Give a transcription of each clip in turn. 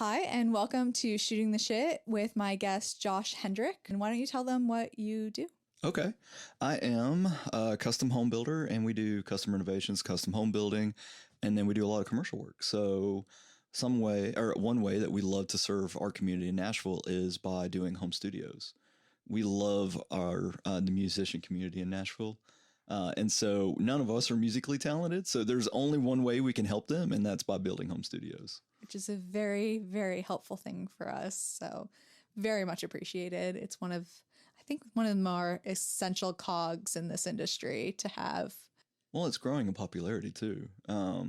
Hi, and welcome to Shooting the Shit with my guest, Josh Hendrick. And why don't you tell them what you do? Okay. I am a custom home builder, and we do custom renovations, custom home building, and then we do a lot of commercial work. So one way that we love to serve our community in Nashville is by doing home studios. We love the musician community in Nashville. And so none of us are musically talented. So there's only one way we can help them, and that's by building home studios. Which is a very, very helpful thing for us. So very much appreciated. It's one of the more essential cogs in this industry to have. Well, it's growing in popularity too. I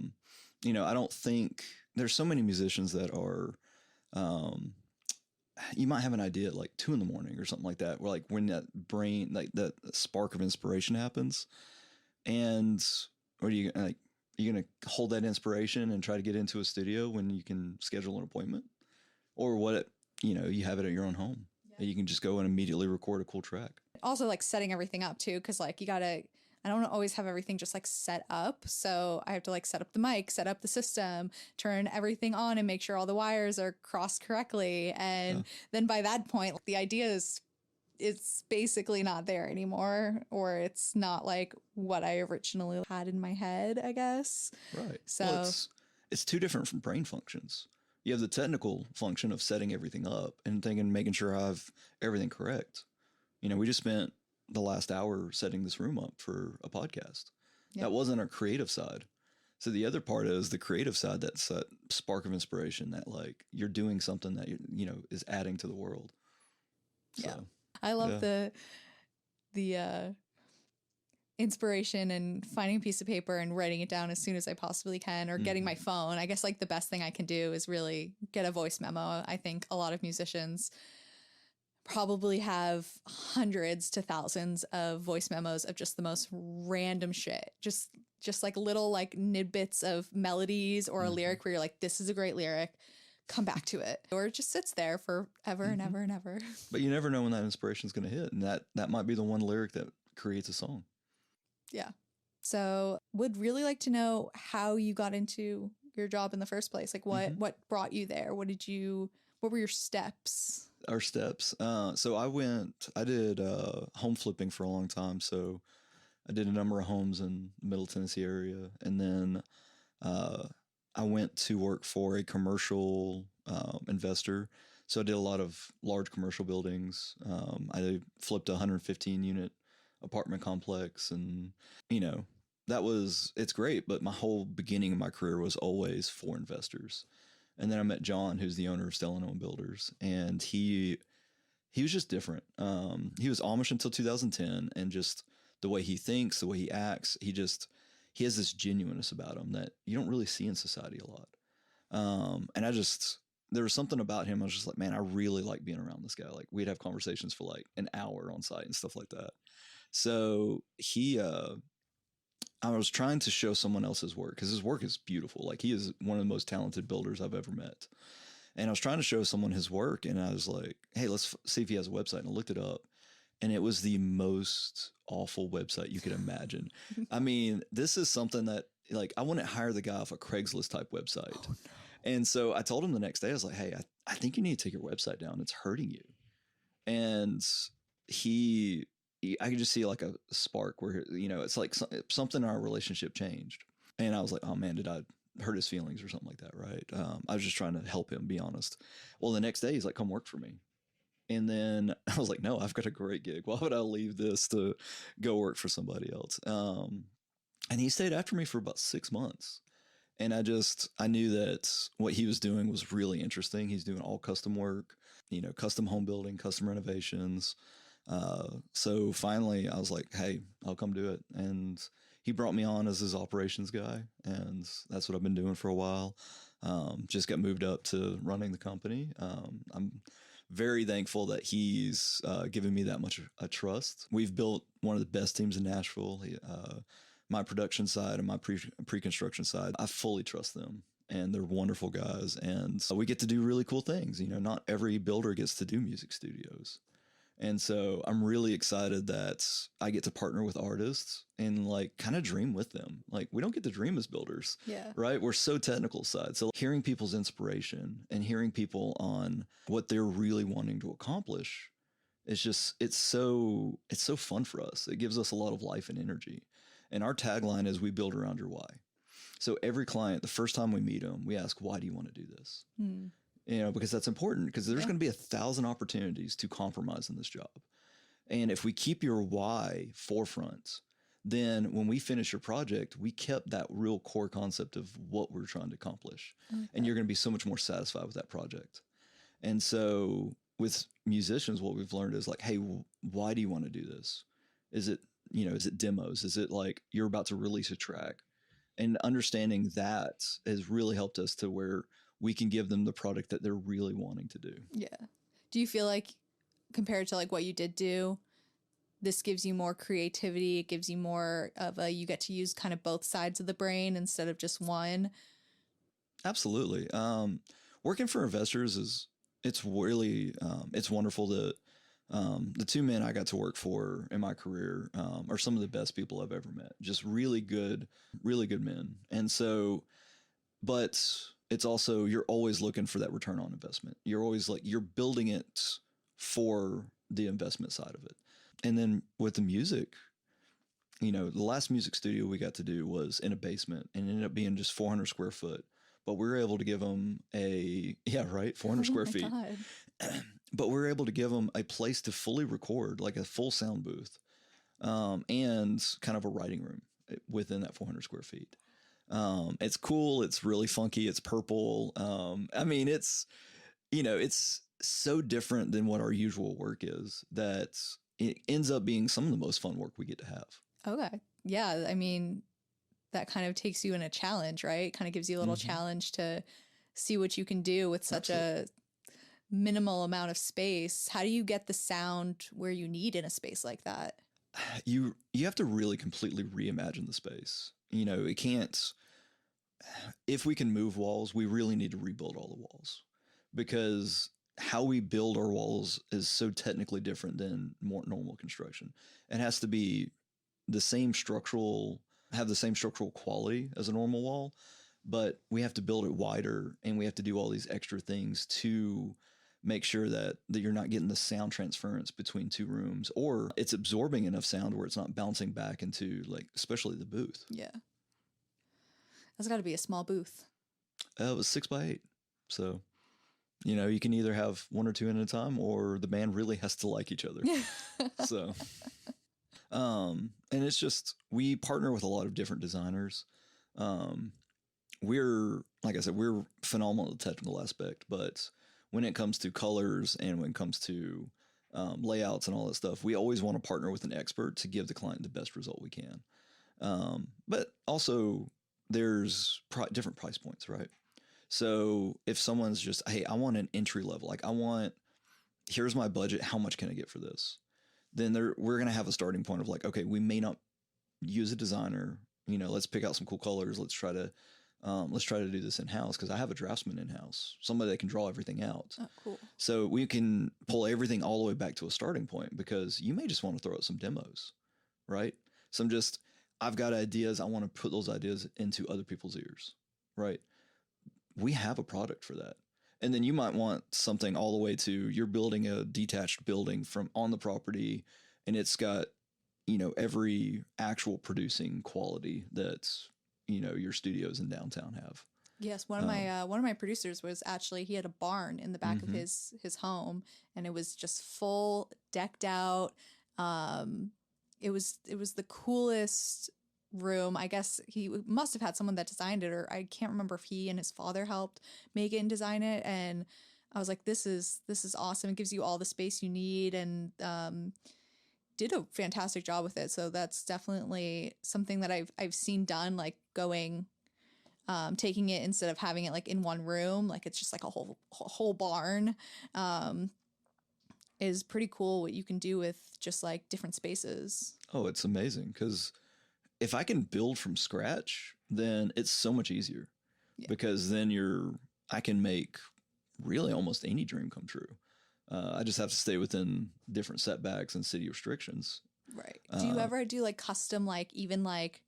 don't think there's so many musicians that are, you might have an idea at like 2 a.m. or something like that, where like when that brain, like that spark of inspiration happens, and or you like, you're going to hold that inspiration and try to get into a studio when you can schedule an appointment, or you have it at your own home. Yeah. And you can just go and immediately record a cool track. Also like setting everything up too. Cause like I don't always have everything just like set up. So I have to like set up the mic, set up the system, turn everything on and make sure all the wires are crossed correctly. And then by that point, the idea is it's basically not there anymore, or it's not like what I originally had in my head, I guess. Right. So well, it's two different from brain functions. You have the technical function of setting everything up and making sure I have everything correct. We just spent the last hour setting this room up for a podcast. Yep. That wasn't our creative side. So the other part is the creative side. That's that spark of inspiration that like you're doing something that is adding to the world. So. Yeah. I love the inspiration and finding a piece of paper and writing it down as soon as I possibly can, or getting my phone. I guess like the best thing I can do is really get a voice memo. I think a lot of musicians probably have hundreds to thousands of voice memos of just the most random shit. Just like little like nidbits of melodies or a lyric where you're like, this is a great lyric. Come back to it, or it just sits there forever and ever and ever. But you never know when that inspiration is going to hit, and that might be the one lyric that creates a song. Yeah. So would really like to know how you got into your job in the first place. Like what brought you there? What were your steps? Our steps. So I did home flipping for a long time. So I did a number of homes in the Middle Tennessee area, and then I went to work for a commercial investor. So I did a lot of large commercial buildings. I flipped a 115 unit apartment complex, and it's great. But my whole beginning of my career was always for investors. And then I met John, who's the owner of Stellan Builders, and he was just different. He was Amish until 2010, and just the way he thinks, the way he acts, he has this genuineness about him that you don't really see in society a lot. And there was something about him. I was just like, man, I really like being around this guy. Like we'd have conversations for like an hour on site and stuff like that. So I was trying to show someone else's work, because his work is beautiful. Like he is one of the most talented builders I've ever met. And I was trying to show someone his work, and I was like, hey, let's see if he has a website. And I looked it up. And it was the most awful website you could imagine. I mean, this is something that like I wouldn't hire the guy off a Craigslist type website. Oh, no. And so I told him the next day, I was like, hey, I think you need to take your website down. It's hurting you. And I could just see like a spark where, it's like something in our relationship changed. And I was like, oh man, did I hurt his feelings or something like that? Right. I was just trying to help him, be honest. Well, the next day he's like, come work for me. And then I was like, no, I've got a great gig. Why would I leave this to go work for somebody else? And he stayed after me for about 6 months. And I knew that what he was doing was really interesting. He's doing all custom work, custom home building, custom renovations. So finally I was like, hey, I'll come do it. And he brought me on as his operations guy. And that's what I've been doing for a while. Just got moved up to running the company. I'm very thankful that he's given me that much a trust. We've built one of the best teams in Nashville. My production side and my pre-construction side, I fully trust them, and they're wonderful guys. And so we get to do really cool things. Not every builder gets to do music studios. And so I'm really excited that I get to partner with artists and like kind of dream with them. Like we don't get to dream as builders, Yeah. right? We're so technical side. So hearing people's inspiration and hearing people on what they're really wanting to accomplish, it's so fun for us. It gives us a lot of life and energy. And our tagline is we build around your why. So every client, the first time we meet them, we ask, why do you want to do this? Because that's important, because there's going to be 1,000 opportunities to compromise in this job. And if we keep your why forefront, then when we finish your project, we kept that real core concept of what we're trying to accomplish. And you're going to be so much more satisfied with that project. And so with musicians, what we've learned is like, hey, why do you want to do this? Is it demos? Is it like you're about to release a track? And understanding that has really helped us to where we can give them the product that they're really wanting to do. Yeah. Do you feel like compared to like what you did do, this gives you more creativity? It gives you more of you get to use kind of both sides of the brain instead of just one? Absolutely. Working for investors it's really, it's wonderful that the two men I got to work for in my career are some of the best people I've ever met. Just really good men. And so, but it's also, you're always looking for that return on investment. You're always like, you're building it for the investment side of it. And then with the music, the last music studio we got to do was in a basement and ended up being just 400 square foot. But we were able to give them 400 square feet. But we were able to give them a place to fully record, like a full sound booth, and kind of a writing room within that 400 square feet. It's cool. It's really funky. It's purple. It's so different than what our usual work is that it ends up being some of the most fun work we get to have. Okay. Yeah. I mean, that kind of takes you in a challenge, right? Kind of gives you a little challenge to see what you can do with such a minimal amount of space. How do you get the sound where you need in a space like that? You have to really completely reimagine the space. It can't, if we can move walls, we really need to rebuild all the walls, because how we build our walls is so technically different than more normal construction. It has to be have the same structural quality as a normal wall, but we have to build it wider and we have to do all these extra things to make sure that you're not getting the sound transference between two rooms, or it's absorbing enough sound where it's not bouncing back into, like, especially the booth. Yeah. That's got to be a small booth. It was 6x8. So, you can either have one or two in at a time, or the band really has to like each other. So, and it's just, we partner with a lot of different designers. Like I said, we're phenomenal at the technical aspect, but when it comes to colors and when it comes to layouts and all that stuff, we always want to partner with an expert to give the client the best result we can. But also there's different price points, right? So if someone's just, hey, I want an entry level, like here's my budget, how much can I get for this? Then we're going to have a starting point of like, okay, we may not use a designer, let's pick out some cool colors. Let's try to do this in-house, because I have a draftsman in-house, somebody that can draw everything out. Oh, cool. So we can pull everything all the way back to a starting point, because you may just want to throw out some demos, right? I've got ideas. I want to put those ideas into other people's ears, right? We have a product for that. And then you might want something all the way to, you're building a detached building from on the property, and it's got, every actual producing quality that, your studios in downtown have. Yes. One of my producers was actually, he had a barn in the back of his home, and it was just full decked out. It was the coolest room. I guess he must have had someone that designed it, or I can't remember if he and his father helped make it and design it. And I was like, this is awesome. It gives you all the space you need, and did a fantastic job with it. So that's definitely something that I've seen done, like going, taking it, instead of having it like in one room, like it's just like a whole barn, is pretty cool what you can do with just like different spaces. Oh, it's amazing, because if I can build from scratch, then it's so much easier, because then I can make really almost any dream come true. I just have to stay within different setbacks and city restrictions. Right. Do you ever do like custom, like even like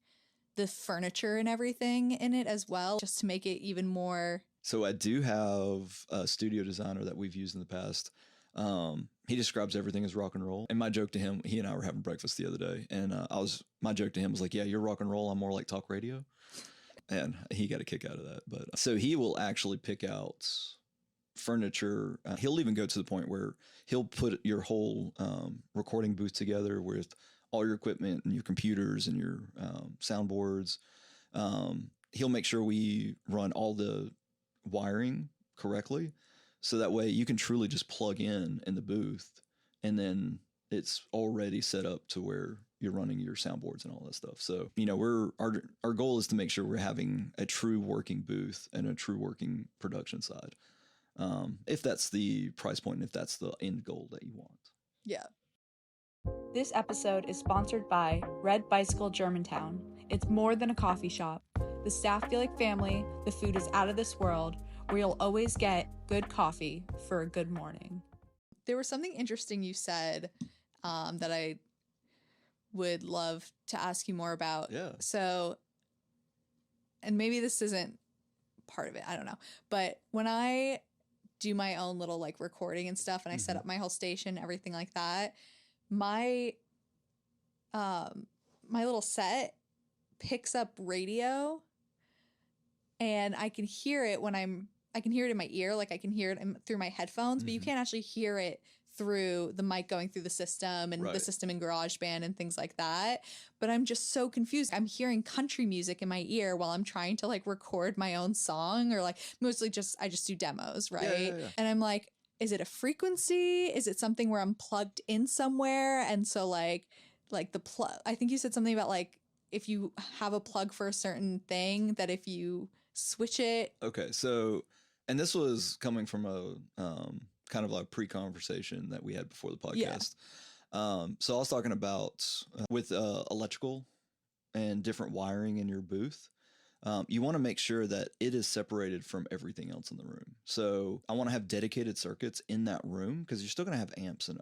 the furniture and everything in it as well, just to make it even more? So I do have a studio designer that we've used in the past. He describes everything as rock and roll. And my joke to him, he and I were having breakfast the other day, and my joke to him was like, yeah, you're rock and roll. I'm more like talk radio. And he got a kick out of that. But so he will actually pick out furniture. He'll even go to the point where he'll put your whole recording booth together with all your equipment and your computers and your soundboards. He'll make sure we run all the wiring correctly, so that way you can truly just plug in the booth, and then it's already set up to where you're running your soundboards and all that stuff. So, you know, our goal is to make sure we're having a true working booth and a true working production side. If that's the price point, and if that's the end goal that you want. Yeah. This episode is sponsored by Red Bicycle Germantown. It's more than a coffee shop. The staff feel like family, the food is out of this world, where you'll always get good coffee for a good morning. There was something interesting you said that I would love to ask you more about. Yeah. So, and maybe this isn't part of it, I don't know. But when I do my own little like recording and stuff, and I set up my whole station, everything like that, my little set picks up radio, and I can hear it I can hear it in my ear, like I can hear it through my headphones, but you can't actually hear it through the mic going through the system and the system in GarageBand and things like that. But I'm just so confused. I'm hearing country music in my ear while I'm trying to like record my own song, or like mostly I just do demos, right? Yeah. And I'm like, is it a frequency? Is it something where I'm plugged in somewhere? And so like the plug, I think you said something about like, if you have a plug for a certain thing, that if you switch it. Okay. So, and this was coming from a kind of like pre-conversation that we had before the podcast. Yeah. So I was talking about with electrical and different wiring in your booth. You want to make sure that it is separated from everything else in the room. So I want to have dedicated circuits in that room, because you're still going to have amps and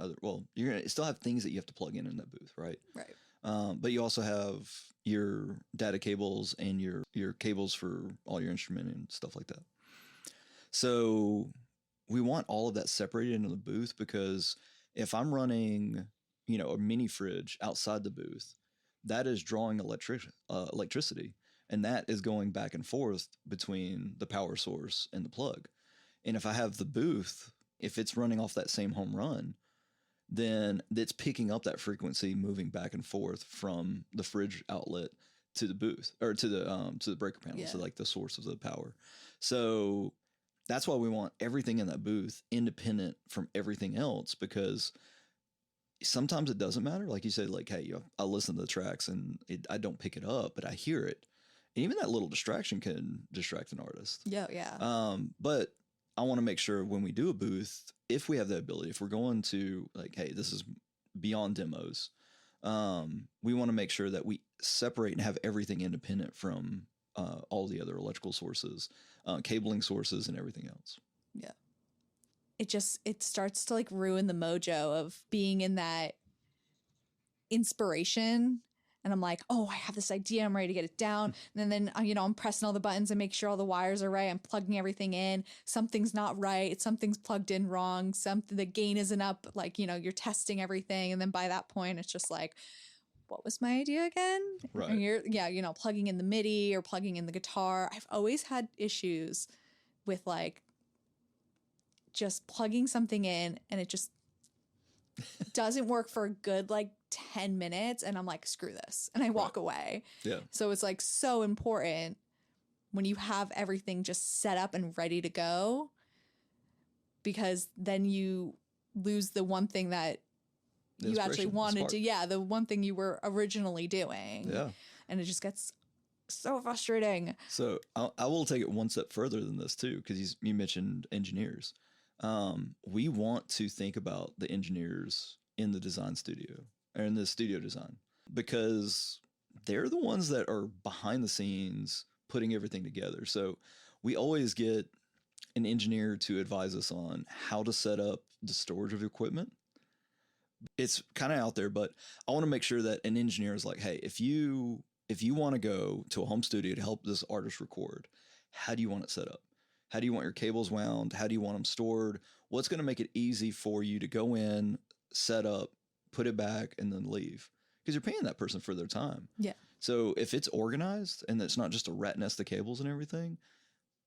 you're going to still have things that you have to plug in that booth, right? Right. But you also have your data cables and your cables for all your instrument and stuff like that. So we want all of that separated into the booth, because if I'm running, you know, a mini fridge outside the booth, that is drawing electricity, and that is going back and forth between the power source and the plug. And if I have the booth, if it's running off that same home run, then it's picking up that frequency, moving back and forth from the fridge outlet to the booth, or to the breaker panel, so like the source of the power. So that's why we want everything in that booth independent from everything else, because sometimes it doesn't matter. Like you said, like, hey, I listen to the tracks and I don't pick it up, but I hear it. And even that little distraction can distract an artist. Yeah. But I want to make sure when we do a booth, if we have the ability, if we're going to like, hey, this is beyond demos, we want to make sure that we separate and have everything independent from all the other electrical sources, cabling sources, and everything else. Yeah. It starts to like ruin the mojo of being in that inspiration. And I'm like, oh, I have this idea. I'm ready to get it down. And then, you know, I'm pressing all the buttons and make sure all the wires are right. I'm plugging everything in. Something's not right. Something's plugged in wrong. The gain isn't up. Like, you know, you're testing everything. And then by that point, it's just like, what was my idea again? Right. And you know, plugging in the MIDI or plugging in the guitar. I've always had issues with like just plugging something in, and it just doesn't work for a good like 10 minutes, and I'm like, screw this, and I walk away. Yeah. So it's like so important when you have everything just set up and ready to go, because then you lose the one thing that you actually wanted to, the one thing you were originally doing. Yeah. And it just gets so frustrating. So I will take it one step further than this too, because you mentioned engineers. We want to think about the engineers in the design studio, or in the studio design, because they're the ones that are behind the scenes putting everything together. So we always get an engineer to advise us on how to set up the storage of equipment. It's kind of out there, but I want to make sure that an engineer is like, hey, if you want to go to a home studio to help this artist record, how do you want it set up? How do you want your cables wound? How do you want them stored? What's going to make it easy for you to go in, set up, put it back, and then leave? Because you're paying that person for their time. Yeah. So if it's organized and it's not just a rat nest of cables and everything,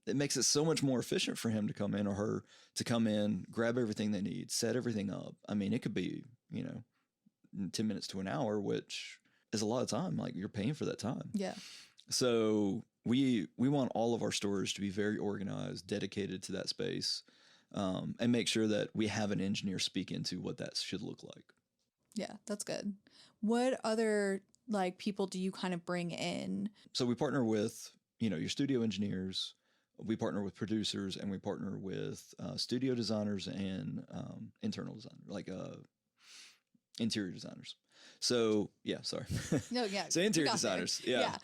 it makes it so much more efficient for him to come in or her to come in, grab everything they need, set everything up. I mean, it could be, 10 minutes to an hour, which is a lot of time. Like, you're paying for that time. Yeah. So we want all of our storage to be very organized, dedicated to that space, and make sure that we have an engineer speak into what that should look like. Yeah, that's good. What other people do you kind of bring in? So we partner with, your studio engineers, we partner with producers, and we partner with studio designers and internal designers, interior designers. So yeah, sorry. No, yeah. So interior designers. Yeah.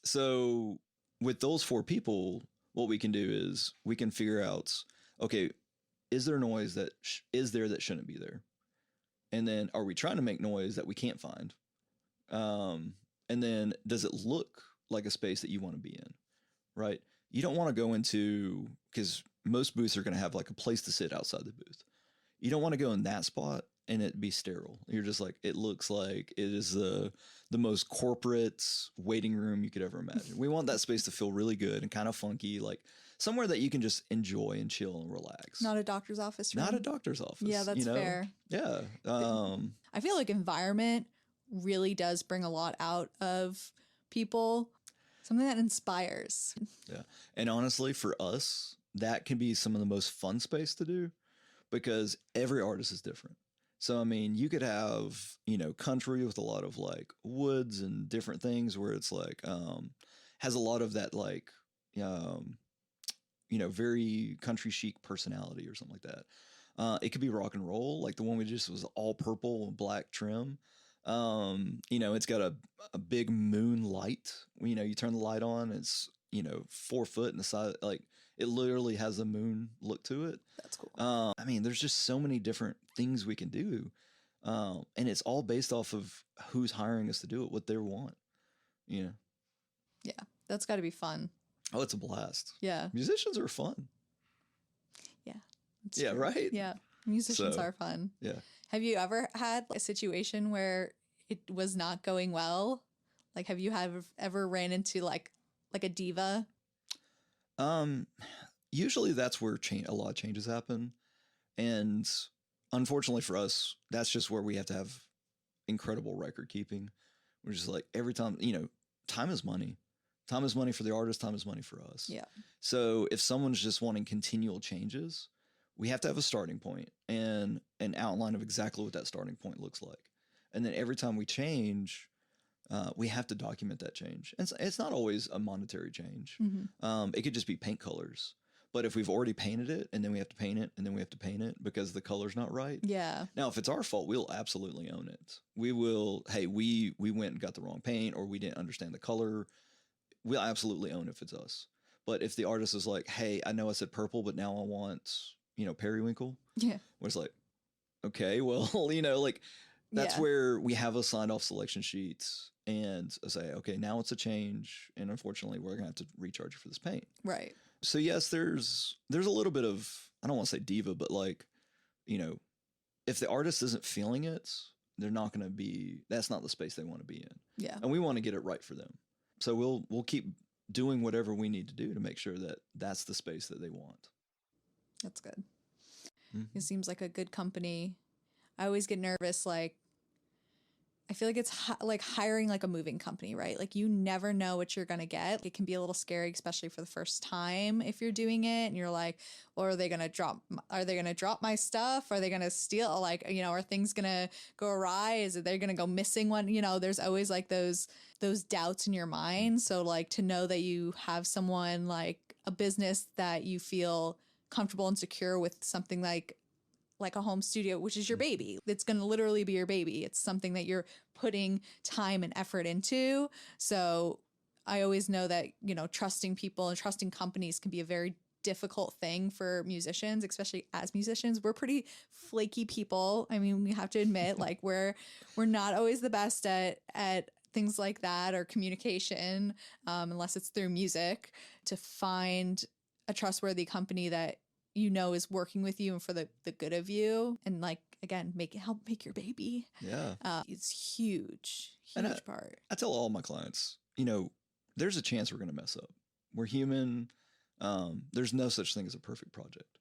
So with those 4 people, what we can do is we can figure out, okay, is there noise that is there that shouldn't be there? And then are we trying to make noise that we can't find? And then does it look like a space that you want to be in? Right? You don't want to go into, because most booths are going to have like a place to sit outside the booth. You don't want to go in that spot and it be sterile. You're just like, it looks like it is the most corporate waiting room you could ever imagine. We want that space to feel really good and kind of funky, like somewhere that you can just enjoy and chill and relax. Not a doctor's office room. Not a doctor's office. Yeah, that's fair. Yeah. I feel like environment really does bring a lot out of people. Something that inspires. Yeah. And honestly, for us, that can be some of the most fun space to do because every artist is different. So, I mean, you could have, country with a lot of like woods and different things where it's like, has a lot of that like, very country chic personality or something like that. It could be rock and roll, like the one we just was all purple and black trim. It's got a big moon light. You turn the light on, it's, 4 foot in the side, like it literally has a moon look to it. That's cool. I mean, there's just so many different things we can do. And it's all based off of who's hiring us to do it, what they want. Yeah, that's got to be fun. Oh, it's a blast. Yeah. Musicians are fun. Yeah. Yeah, true. Right? Yeah. Musicians are fun. Yeah. Have you ever had a situation where it was not going well? Like, have you ever ran into like a diva? Usually that's where a lot of changes happen. And unfortunately for us, that's just where we have to have incredible record keeping. We're just like every time, time is money. Time is money for the artist. Time is money for us. Yeah. So if someone's just wanting continual changes, we have to have a starting point and an outline of exactly what that starting point looks like. And then every time we change, we have to document that change. And it's not always a monetary change. Mm-hmm. It could just be paint colors. But if we've already painted it and then we have to paint it and then we have to paint it because the color's not right. Yeah. Now, if it's our fault, we'll absolutely own it. We will, hey, we went and got the wrong paint or we didn't understand the color. We'll absolutely own it if it's us. But if the artist is like, hey, I know I said purple, but now I want, periwinkle. Yeah. Where it's like, okay, well, that's where we have a signed off selection sheet and say, okay, now it's a change. And unfortunately, we're going to have to recharge you for this paint. Right. So yes, there's a little bit of, I don't want to say diva, but if the artist isn't feeling it, they're not going to be, that's not the space they want to be in. Yeah. And we want to get it right for them. So we'll keep doing whatever we need to do to make sure that that's the space that they want. That's good. Mm-hmm. It seems like a good company. I always get nervous. I feel like it's like hiring like a moving company, right? Like you never know what you're going to get. It can be a little scary, especially for the first time if you're doing it and you're like, well, are they going to drop my stuff? Are they going to steal? Are things going to go awry? Is it they're going to go missing one? There's always like those doubts in your mind. So like to know that you have someone like a business that you feel comfortable and secure with, something like a home studio, which is your baby. It's going to literally be your baby. It's something that you're putting time and effort into. So I always know that, you know, trusting people and trusting companies can be a very difficult thing for musicians, especially as musicians. We're pretty flaky people. I mean, we have to admit, like we're not always the best at things like that or communication, unless it's through music. To find a trustworthy company that you know is working with you and for the good of you, and like again, help make your baby. Yeah, It's huge And part. I tell all my clients, you know, there's a chance we're going to mess up. We're human. There's no such thing as a perfect project.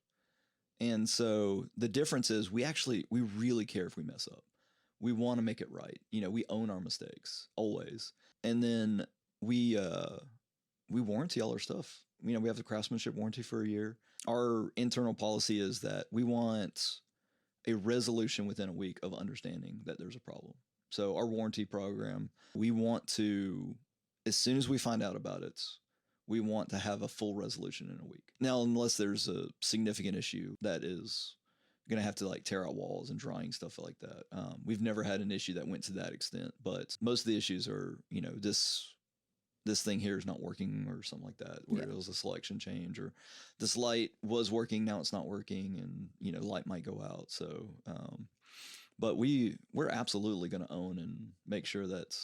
And so the difference is we really care if we mess up. We want to make it right. You know, we own our mistakes always. And then we warranty all our stuff. You know, we have the craftsmanship warranty for a year. Our internal policy is that we want a resolution within a week of understanding that there's a problem. So our warranty program, we want to, as soon as we find out about it, we want to have a full resolution in a week. Now, unless there's a significant issue that is going to have to like tear out walls and drying stuff like that. We've never had an issue that went to that extent, but most of the issues are, you know, this thing here is not working or something like that, where it was a selection change, or this light was working, now it's not working, and, you know, light might go out. So, but we're absolutely going to own and make sure that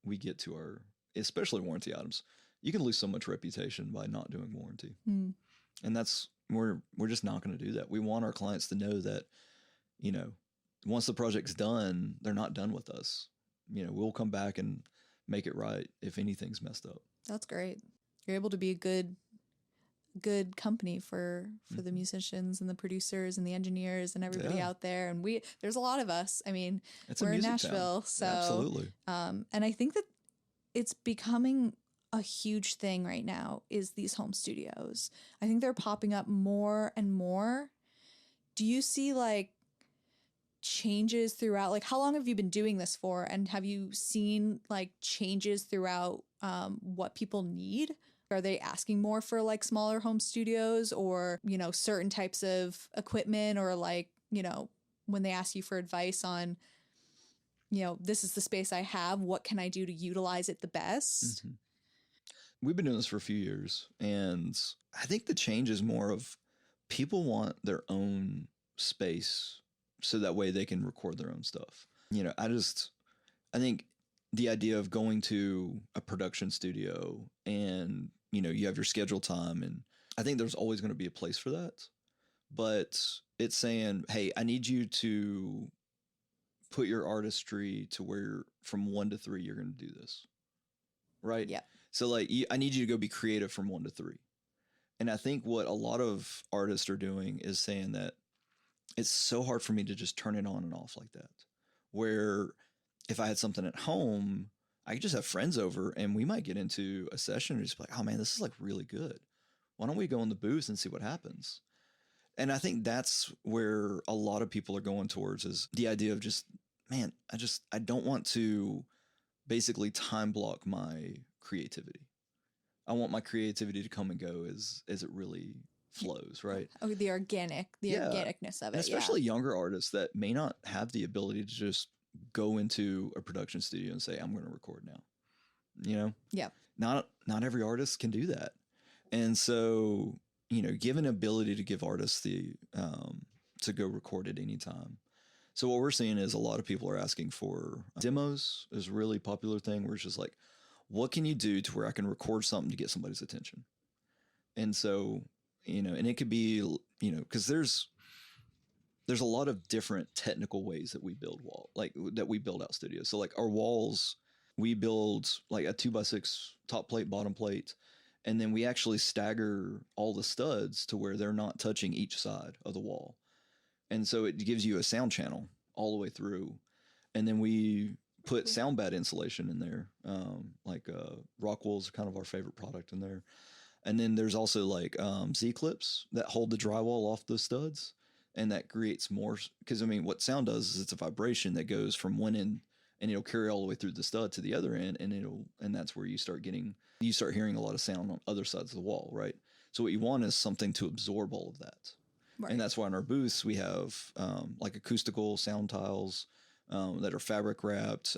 we get to our, especially warranty items. You can lose so much reputation by not doing warranty. And that's, we're just not going to do that. We want our clients to know that, you know, once the project's done, they're not done with us. You know, we'll come back and make it right if anything's messed up. That's great. You're able to be a good company for the musicians and the producers and the engineers and everybody out there. And there's a lot of us. I mean, we're in Nashville, so absolutely. And I think that it's becoming a huge thing right now is these home studios. I think they're popping up more and more. Do you see like changes throughout? Like, how long have you been doing this for? And have you seen like changes throughout what people need? Are they asking more for like smaller home studios, or, you know, certain types of equipment, or like, you know, when they ask you for advice on, you know, this is the space I have, what can I do to utilize it the best? Mm-hmm. We've been doing this for a few years, and I think the change is more of people want their own space so that way they can record their own stuff. You know, I think the idea of going to a production studio and, you know, you have your scheduled time, and I think there's always going to be a place for that. But it's saying, hey, I need you to put your artistry to where from 1 to 3 you're going to do this. Right? Yeah. So like, I need you to go be creative from 1 to 3. And I think what a lot of artists are doing is saying that it's so hard for me to just turn it on and off like that. Where if I had something at home, I could just have friends over and we might get into a session and just be like, oh man, this is like really good. Why don't we go in the booth and see what happens? And I think that's where a lot of people are going towards, is the idea of just, man, I don't want to basically time block my creativity. I want my creativity to come and go as it really flows, right? Oh, the organicness of it. And especially younger artists that may not have the ability to just go into a production studio and say, I'm going to record now. You know? Yeah. Not every artist can do that. And so, you know, give an ability to give artists the to go record at any time. So what we're seeing is a lot of people are asking for demos is a really popular thing, where it's just like, what can you do to where I can record something to get somebody's attention? And so, you know, and it could be, you know, because there's a lot of different technical ways that we build that we build out studios. So like our walls, we build like a 2x6 top plate, bottom plate. And then we actually stagger all the studs to where they're not touching each side of the wall. And so it gives you a sound channel all the way through. And then we put sound bed insulation in there. Rockwool's kind of our favorite product in there. And then there's also like Z-clips that hold the drywall off the studs. And that creates more, because I mean, what sound does is it's a vibration that goes from one end and it'll carry all the way through the stud to the other end. And that's where you start hearing a lot of sound on other sides of the wall, right? So what you want is something to absorb all of that. Right. And that's why in our booths we have like acoustical sound tiles that are fabric wrapped.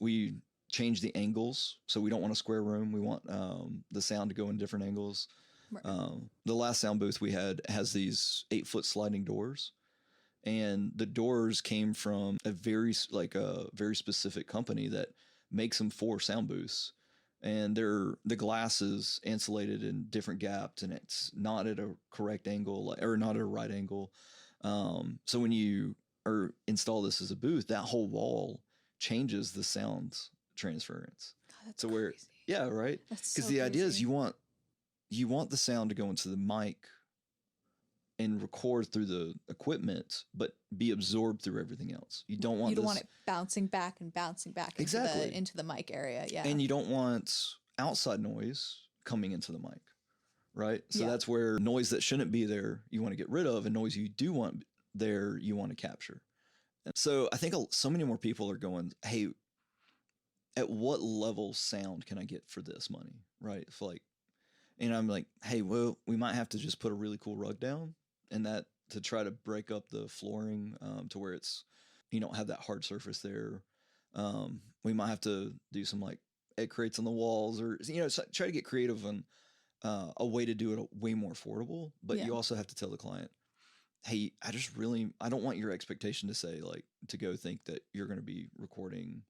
We change the angles. So we don't want a square room. We want the sound to go in different angles. Right. The last sound booth we had has these 8-foot sliding doors, and the doors came from a very specific company that makes them for sound booths. And the glass is insulated in different gaps, and it's not at a correct angle or not at a right angle. So when you install this as a booth, that whole wall changes the sound transference. God, that's so crazy. yeah, right. That's Because so the idea is crazy. you want the sound to go into the mic and record through the equipment, but be absorbed through everything else. You don't want it bouncing back Exactly. into the mic area. Yeah. And you don't want outside noise coming into the mic, right? So Yeah. that's where noise that shouldn't be there, you want to get rid of, and noise you do want there, you want to capture. And so I think so many more people are going, hey, at what level sound can I get for this money, right? If and I'm like, hey, well, we might have to just put a really cool rug down, and that to try to break up the flooring to where you don't have that hard surface there. We might have to do some egg crates on the walls, or try to get creative on a way to do it way more affordable. But Yeah. you also have to tell the client, hey, I don't want your expectation to say to go think that you're going to be recording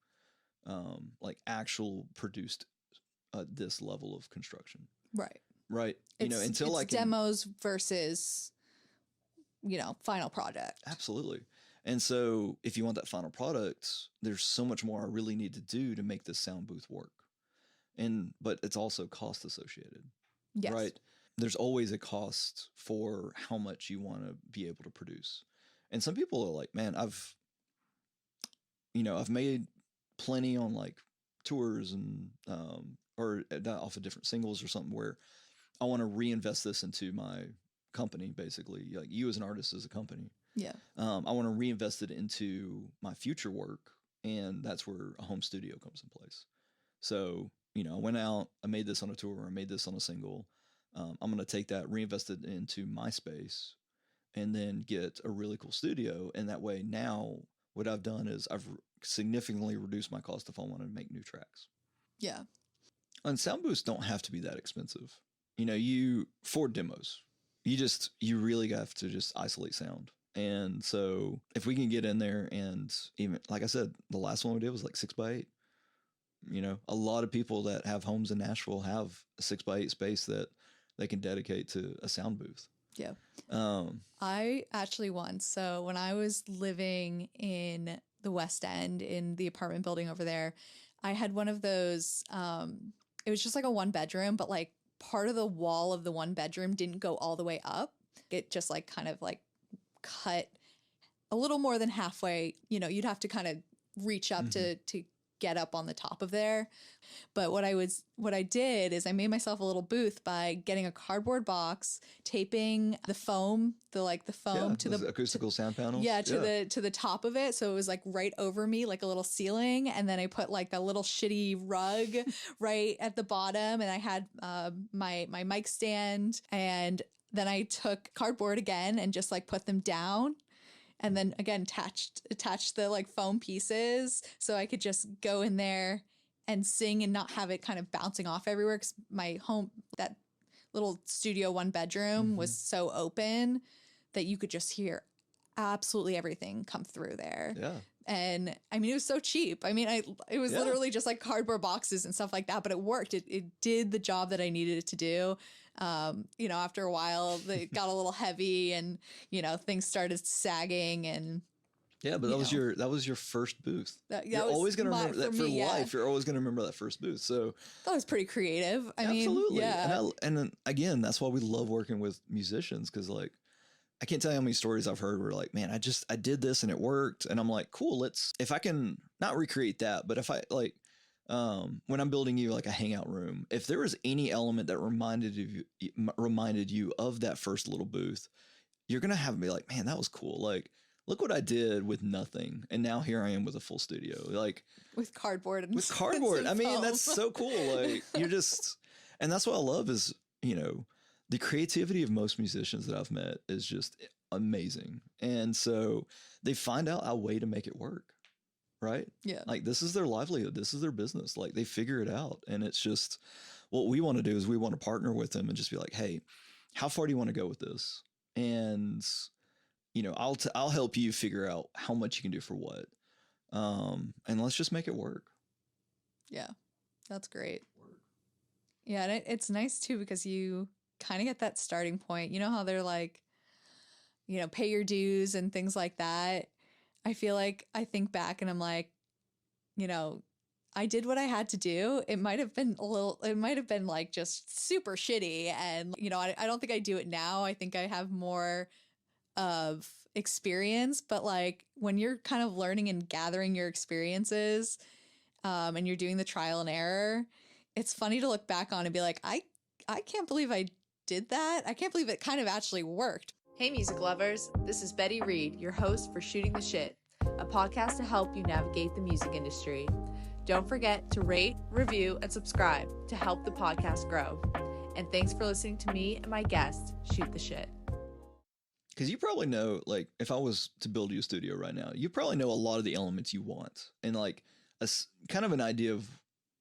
actual produced this level of construction. Right. Until it's demos versus, final product. Absolutely. And so if you want that final product, there's so much more I really need to do to make this sound booth work. But it's also cost associated. Yes. Right. There's always a cost for how much you want to be able to produce. And some people are like, man, I've made plenty on tours and or off of different singles or something where I want to reinvest this into my company, basically. Like you as an artist as a company. Yeah. I want to reinvest it into my future work, and that's where a home studio comes in place. So, I went out, I made this on a tour, I made this on a single. I'm going to take that, reinvest it into my space, and then get a really cool studio. And that way now what I've done is I've significantly reduced my cost if I want to make new tracks. Yeah. And sound booths don't have to be that expensive. For demos, you really have to just isolate sound. And so if we can get in there, and even, like I said, the last one we did was 6x8. A lot of people that have homes in Nashville have a 6x8 space that they can dedicate to a sound booth. Yeah. I actually once, so when I was living in the West End in the apartment building over there, I had one of those, it was just a 1-bedroom, but part of the wall of the 1 bedroom didn't go all the way up. It just kind of cut a little more than halfway. You'd have to kind of reach up to get up on the top of there. But what I did is I made myself a little booth by getting a cardboard box, taping the foam to the acoustical sound panels. Yeah, to the top of it. So it was right over me, like a little ceiling. And then I put a little shitty rug right at the bottom. And I had my mic stand. And then I took cardboard again and just put them down. And then again, attached the foam pieces so I could just go in there and sing and not have it kind of bouncing off everywhere. Because my home, that little studio 1 bedroom was so open that you could just hear absolutely everything come through there. Yeah. And I mean, it was so cheap. I mean, it was literally just cardboard boxes and stuff like that, but it worked. It did the job that I needed it to do. After a while, it got a little heavy, and things started sagging, and yeah. But that was your first booth. You're always gonna remember that for life. You're always gonna remember that first booth. So that was pretty creative. Absolutely. Yeah. And then, again, that's why we love working with musicians, because I can't tell you how many stories I've heard where man, I did this and it worked, and I'm like, cool. If I can not recreate that, but if I when I'm building you a hangout room, if there was any element that reminded you of that first little booth, you're going to have me man, that was cool. Look what I did with nothing. And now here I am with a full studio, with cardboard. With cardboard. I mean, that's so cool. You're just, and that's what I love is, the creativity of most musicians that I've met is just amazing. And so they find out a way to make it work. right? Yeah. Like this is their livelihood. This is their business. Like they figure it out. And it's just what we want to do is we want to partner with them and just be like, hey, how far do you want to go with this? And, I'll help you figure out how much you can do for what. And let's just make it work. Yeah. That's great. Yeah. And it's nice too, because you kind of get that starting point. You know how they're like, pay your dues and things like that. I feel like I think back and I'm like, I did what I had to do. It might have been like just super shitty. And, I don't think I do it now. I think I have more of experience, but like when you're kind of learning and gathering your experiences, and you're doing the trial and error, it's funny to look back on and be like, I can't believe I did that. I can't believe it kind of actually worked. Hey, music lovers. This is Betty Reed, your host for Shooting the Shit, a podcast to help you navigate the music industry. Don't forget to rate, review, and subscribe to help the podcast grow. And thanks for listening to me and my guest shoot the shit. Because you probably know, like, if I was to build you a studio right now, you probably know a lot of the elements you want and like kind of an idea of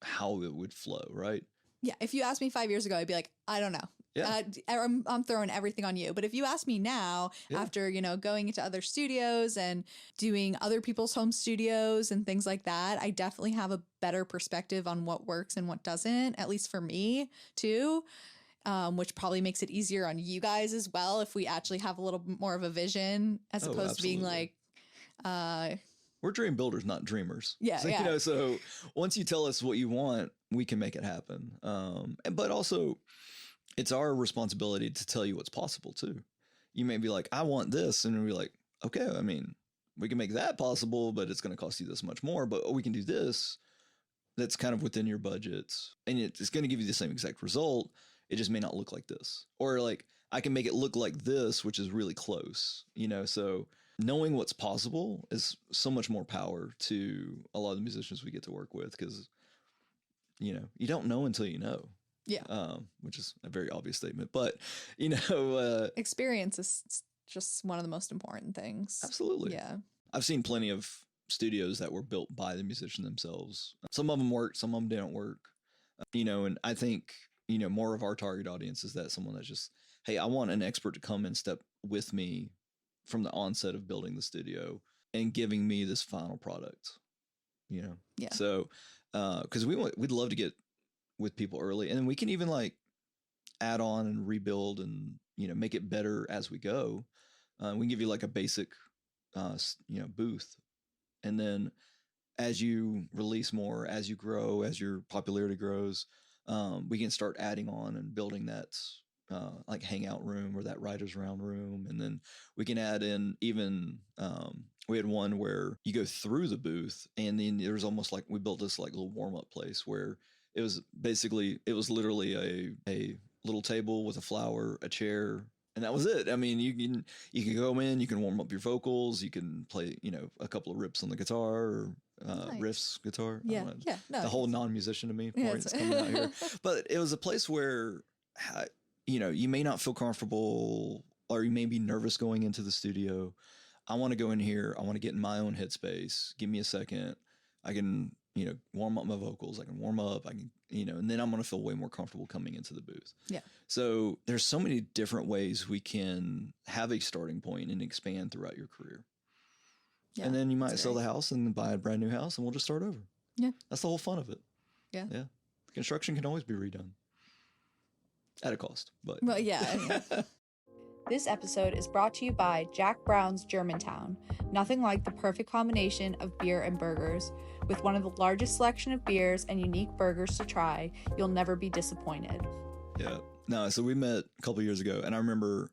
how it would flow, right? Yeah. If you asked me 5 years ago, I'd be like, I don't know. Yeah. I'm throwing everything on you. But if you ask me now, after, going into other studios and doing other people's home studios and things like that, I definitely have a better perspective on what works and what doesn't, at least for me too, which probably makes it easier on you guys as well if we actually have a little bit more of a vision as opposed to being like... we're dream builders, not dreamers. Yeah, so, yeah. So once you tell us what you want, we can make it happen. But also... it's our responsibility to tell you what's possible too. You may be like, I want this. And we're like, okay, I mean, we can make that possible, but it's going to cost you this much more. But we can do this. That's kind of within your budget. And it's going to give you the same exact result. It just may not look like this. Or like, I can make it look like this, which is really close, So knowing what's possible is so much more power to a lot of the musicians we get to work with. Because, you don't know until you know. Yeah. Which is a very obvious statement, but experience is just one of the most important things. Absolutely. Yeah. I've seen plenty of studios that were built by the musician themselves. Some of them worked, some of them didn't work. And I think, more of our target audience is that someone that's just, hey, I want an expert to come and step with me from the onset of building the studio and giving me this final product. Yeah. So, because we'd love to get with people early, and then we can even like add on and rebuild and make it better as we go. We can give you like a basic booth, and then as you release more, as you grow, as your popularity grows, we can start adding on and building that like hangout room or that writer's round room. And then we can add in even we had one where you go through the booth, and then there's almost like we built this like little warm-up place where it was literally a little table with a flower, a chair, and that was it. I mean, you can go in, you can warm up your vocals, you can play, a couple of rips on the guitar or Nice. riffs guitar. Yeah. Yeah. No, the whole non-musician to me Yeah, it's coming out here. But it was a place where, you may not feel comfortable, or you may be nervous going into the studio. I want to go in here. I want to get in my own headspace. Give me a second. I can, warm up my vocals. I can warm up. I can, and then I'm going to feel way more comfortable coming into the booth. Yeah. So there's so many different ways we can have a starting point and expand throughout your career. Yeah, and then you might sell the house and buy a brand new house, and we'll just start over. Yeah. That's the whole fun of it. Yeah. Yeah. Construction can always be redone at a cost, but. Well, yeah. This episode is brought to you by Jack Brown's Germantown. Nothing like the perfect combination of beer and burgers. With one of the largest selection of beers and unique burgers to try, you'll never be disappointed. Yeah. No, so we met a couple years ago, and I remember,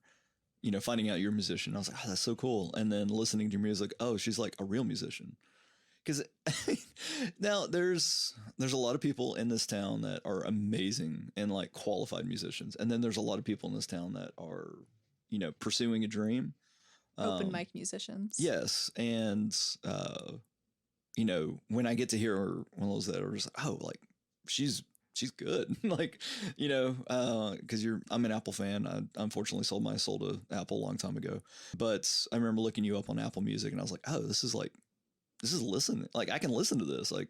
finding out you're a musician. I was like, oh, that's so cool. And then listening to your music, oh, she's like a real musician. Because now there's a lot of people in this town that are amazing and like qualified musicians. And then there's a lot of people in this town that are, pursuing a dream. Open mic musicians. Yes. And, when I get to hear one of those that are just, oh, like she's good. like, cause I'm an Apple fan. I unfortunately sold my soul to Apple a long time ago, but I remember looking you up on Apple Music, and I was like, oh, this is like this is listening. Like I can listen to this. Like,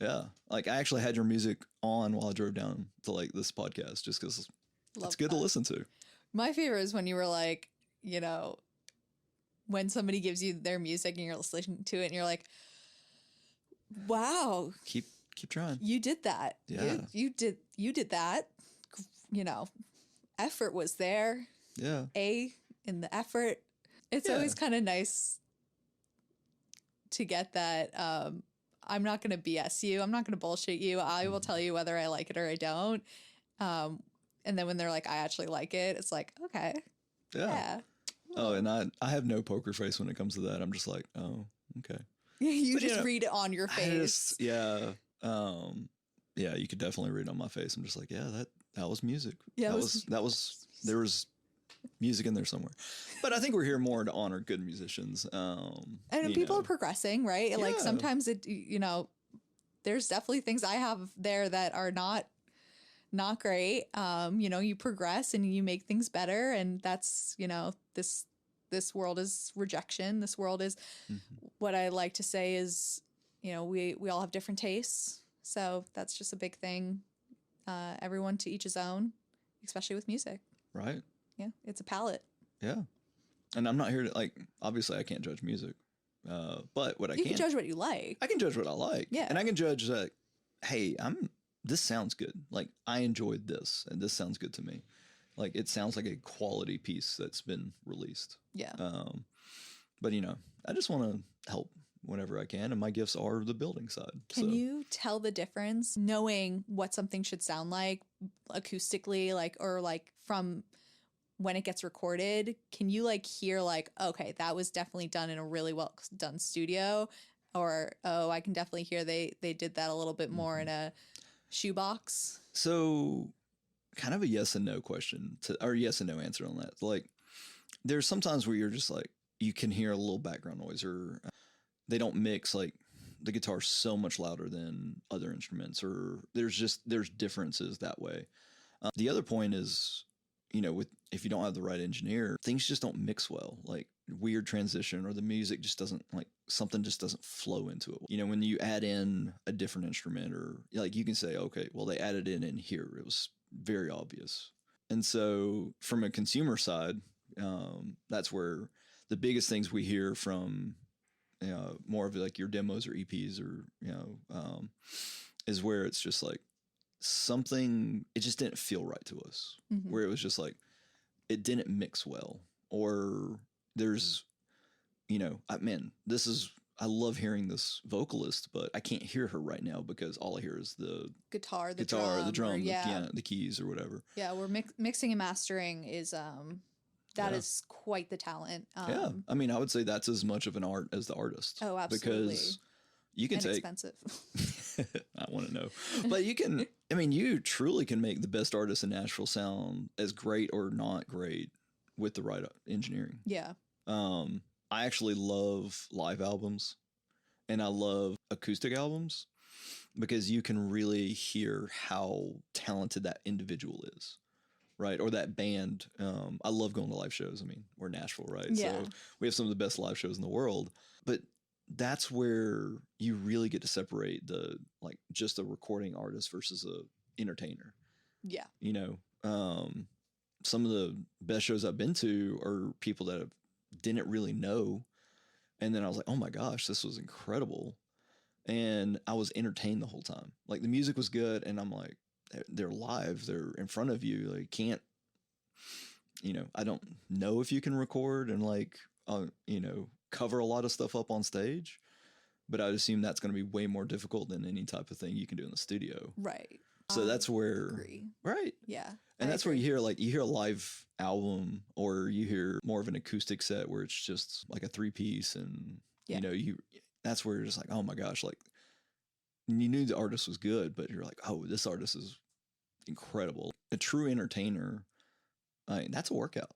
yeah. Like I actually had your music on while I drove down to like this podcast just because it's good to listen to. My favorite is when you were like, you know, when somebody gives you their music and you're listening to it and you're like, wow. Keep trying. You did that. Yeah. You did that. You know, effort was there. Yeah. A in the effort. It's always kind of nice to get that. I'm not going to BS you. I'm not going to bullshit you. I will tell you whether I like it or I don't. And then when they're like, I actually like it, it's like, okay. Yeah. Oh, and I have no poker face when it comes to that. I'm just like, oh, okay. You just read it on your face. Yeah. You could definitely read it on my face. I'm just like, yeah, that was music. Yeah, there was music in there somewhere. But I think we're here more to honor good musicians. And people are progressing, right? Yeah. Like sometimes there's definitely things I have there that are not great. You progress and you make things better, and that's, this world is rejection. This world is what I like to say is, we all have different tastes. So that's just a big thing. Everyone to each his own, especially with music. Right. Yeah. It's a palette. Yeah. And I'm not here to obviously I can't judge music. But what you can judge what you like. I can judge what I like. Yeah. And I can judge that, hey, this sounds good. Like I enjoyed this and this sounds good to me. Like it sounds like a quality piece that's been released. Yeah. But I just want to help whenever I can, and my gifts are the building side. Can you tell the difference knowing what something should sound like acoustically, or from when it gets recorded? Can you hear okay, that was definitely done in a really well done studio, or I can definitely hear they did that a little bit more in a shoebox? So kind of a yes and no question or yes and no answer on that. Like there's sometimes where you're just like, you can hear a little background noise, or they don't mix the guitar's so much louder than other instruments, or there's differences that way. The other point is, if you don't have the right engineer, things just don't mix well, like weird transition, or the music just doesn't something just doesn't flow into it. When you add in a different instrument, or you can say, okay, well, they added it in here. It was very obvious. And so from a consumer side, that's where the biggest things we hear from, more of your demos or EPs or, is where it's just something, it just didn't feel right to us, where it was just it didn't mix well, or there's, I love hearing this vocalist, but I can't hear her right now because all I hear is the guitar, the drum, the keys or whatever. Yeah. We're mixing and mastering is, that is quite the talent. Yeah. I mean, I would say that's as much of an art as the artist. Oh, absolutely. Because you can take expensive. I want to know, but you truly can make the best artists in Nashville sound as great or not great with the right engineering. Yeah. I actually love live albums, and I love acoustic albums because you can really hear how talented that individual is. Right. Or that band. I love going to live shows. I mean, we're Nashville, right? Yeah. So we have some of the best live shows in the world, but that's where you really get to separate just a recording artist versus a entertainer. Yeah. Some of the best shows I've been to are people that didn't really know. And then I was like, oh my gosh, this was incredible. And I was entertained the whole time. Like the music was good. And I'm like, they're live, they're in front of you. Can't, I don't know if you can record and cover a lot of stuff up on stage, but I'd assume that's going to be way more difficult than any type of thing you can do in the studio. Right. So that's where, agree. Right. Yeah. And that's where you hear a live album, or you hear more of an acoustic set where it's just like a 3-piece, and that's where you're just like, oh my gosh, you knew the artist was good, but you're like, oh, this artist is incredible. A true entertainer, that's a workout.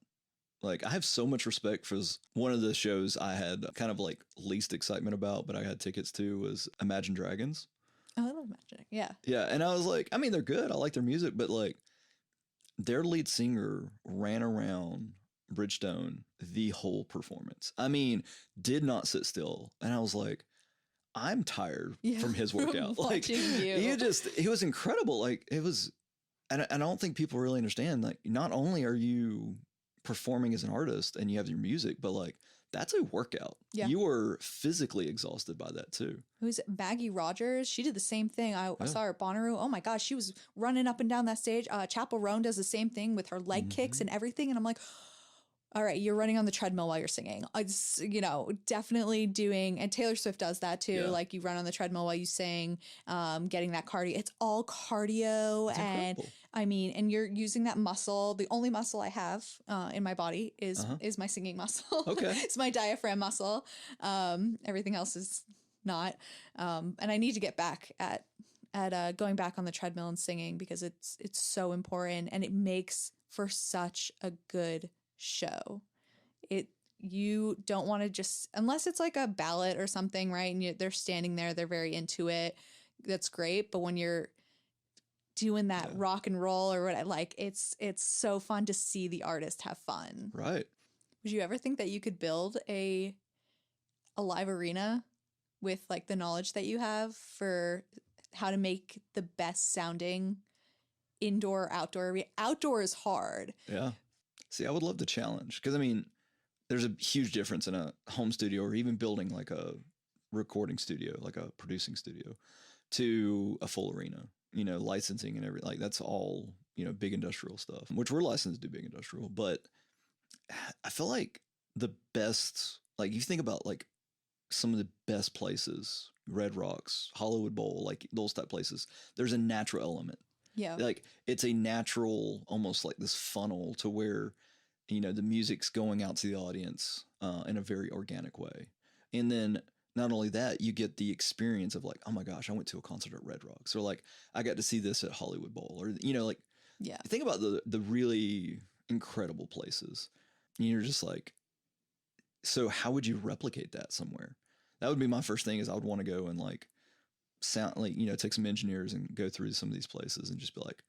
I have so much respect for one of the shows I had kind of least excitement about, but I had tickets to, was Imagine Dragons. Oh, I love Imagine. Yeah. Yeah. And I was like, they're good. I like their music, but their lead singer ran around Bridgestone the whole performance. Did not sit still. And I was like, I'm tired Yeah, from his workout. Like watching you. he was incredible. Like it was, and I don't think people really understand, like, not only are you performing as an artist and you have your music, but like, that's a workout. Yeah. You were physically exhausted by that too. Who's Maggie Rogers? She did the same thing. I Yeah. saw her at Bonnaroo. Oh my gosh, she was running up and down that stage. Chapel Roan does the same thing with her leg kicks and everything. And I'm like, all right, you're running on the treadmill while you're singing. It's, you know, definitely doing, and Taylor Swift does that too. Yeah. Like you run on the treadmill while you sing, getting that cardio. It's all cardio. It's And incredible. I mean, and you're using that muscle. The only muscle I have in my body is my singing muscle. Okay. It's my diaphragm muscle. Everything else is not. And I need to get back at going back on the treadmill and singing because it's so important and it makes for such a good show. You don't want to just, unless it's like a ballad or something, right? And they're standing there, they're very into it. That's great. But when you're doing that rock and roll or what, like it's so fun to see the artist have fun. Right. Would you ever think that you could build a live arena with like the knowledge that you have for how to make the best sounding indoor, outdoor? Outdoor is hard. Yeah. See, I would love the challenge because, I mean, there's a huge difference in a home studio or even building like a recording studio, like a producing studio, to a full arena, you know, licensing and everything. Like that's all, you know, big industrial stuff, which we're licensed to do big industrial. But I feel like the best, like you think about like some of the best places, Red Rocks, Hollywood Bowl, like those type places, there's a natural element. Yeah. Like it's a natural, almost like this funnel to where, you know, the music's going out to the audience in a very organic way. And then not only that, you get the experience of like, oh my gosh, I went to a concert at Red Rocks, or like I got to see this at Hollywood Bowl, or, you know, like, yeah, think about the really incredible places. And you're just like, so how would you replicate that somewhere? That would be my first thing, is I would want to go and like sound, like, you know, take some engineers and go through some of these places and just be like,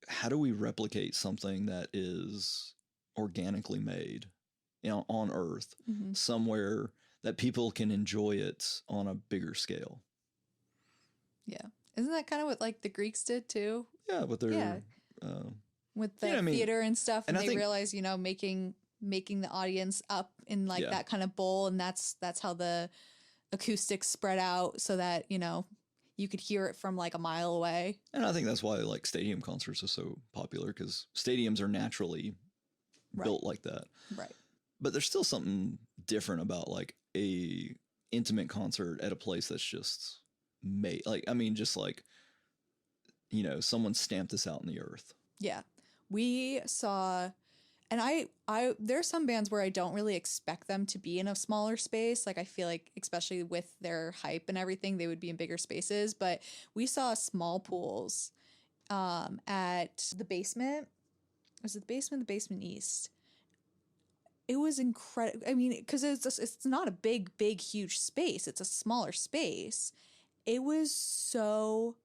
how do we replicate something that is organically made, you know, on Earth, somewhere that people can enjoy it on a bigger scale? Yeah. Isn't that kind of what like the Greeks did too? Yeah, with their with the theater and stuff, and they realize, you know, making the audience up in like that kind of bowl, and that's how the acoustics spread out so that, you know, you could hear it from like a mile away. And I think that's why like stadium concerts are so popular, because stadiums are naturally built like that. Right. But there's still something different about like a intimate concert at a place that's just made, like, I mean, just like, you know, someone stamped this out in the earth. Yeah. We saw, and I there's some bands where I don't really expect them to be in a smaller space. Like I feel like, especially with their hype and everything, they would be in bigger spaces. But we saw small pools at the basement. Was it the basement? The basement east. It was incredible. I mean, because it's not a big, huge space. It's a smaller space. It was so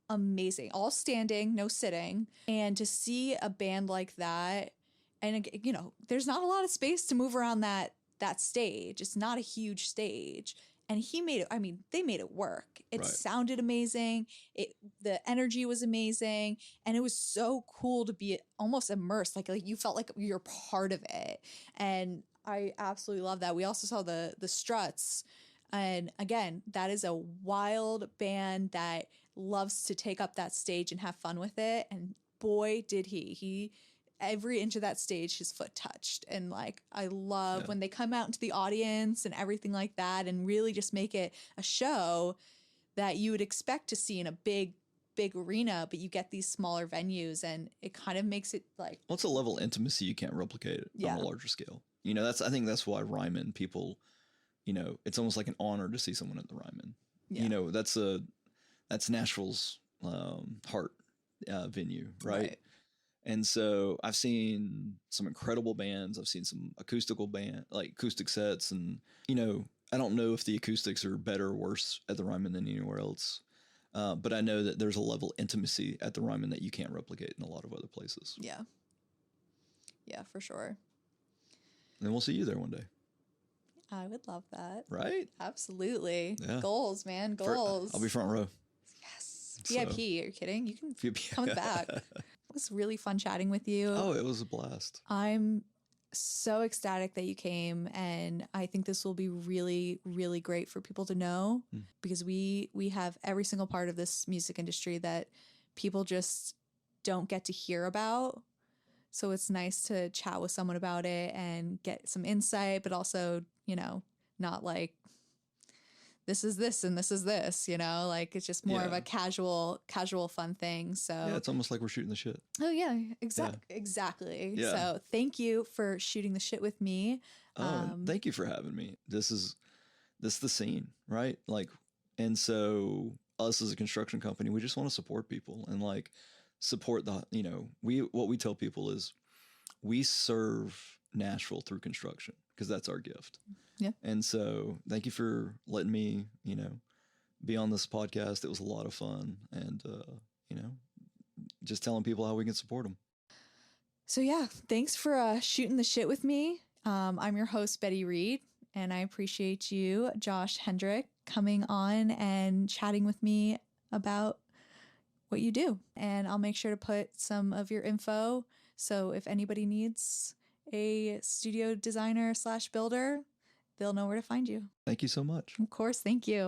amazing. All standing, no sitting. And to see a band like that, and, you know, there's not a lot of space to move around that stage. It's not a huge stage. And he made it, I mean, they made it work. It sounded amazing. The energy was amazing. And it was so cool to be almost immersed. Like you felt like you're part of it. And I absolutely love that. We also saw the Struts. And again, that is a wild band that loves to take up that stage and have fun with it. And boy, did he every inch of that stage, his foot touched. And like, I love when they come out into the audience and everything like that, and really just make it a show that you would expect to see in a big arena, but you get these smaller venues, and it kind of makes it like, well, it's a level of intimacy you can't replicate on a larger scale. You know, I think that's why Ryman people, you know, it's almost like an honor to see someone at the Ryman. Yeah. You know, that's Nashville's heart venue, right? And so I've seen some incredible bands. I've seen some acoustic sets. And, you know, I don't know if the acoustics are better or worse at the Ryman than anywhere else. But I know that there's a level of intimacy at the Ryman that you can't replicate in a lot of other places. Yeah. Yeah, for sure. And we'll see you there one day. I would love that. Right? Absolutely. Yeah. Goals, man. Goals. I'll be front row. Yes. So- VIP. Are you kidding? You can come in the back. It was really fun chatting with you. Oh, it was a blast. I'm so ecstatic that you came, and I think this will be really, really great for people to know because we have every single part of this music industry that people just don't get to hear about. So it's nice to chat with someone about it and get some insight, but also, you know, not like this is this and this is this, you know, like it's just more of a casual fun thing. So Yeah, it's almost like we're shooting the shit. oh yeah, exactly. Yeah. So thank you for shooting the shit with me. Thank you for having me. This is the scene, right? Like, and so us as a construction company, we just want to support people and like support the, you know, what we tell people is we serve Nashville through construction because that's our gift. Yeah. And so thank you for letting me, you know, be on this podcast. It was a lot of fun and, you know, just telling people how we can support them. So yeah, thanks for shooting the shit with me. I'm your host, Betty Reed, and I appreciate you, Josh Hendrick, coming on and chatting with me about what you do. And I'll make sure to put some of your info. So if anybody needs a studio designer / builder, they'll know where to find you. Thank you so much. Of course. Thank you.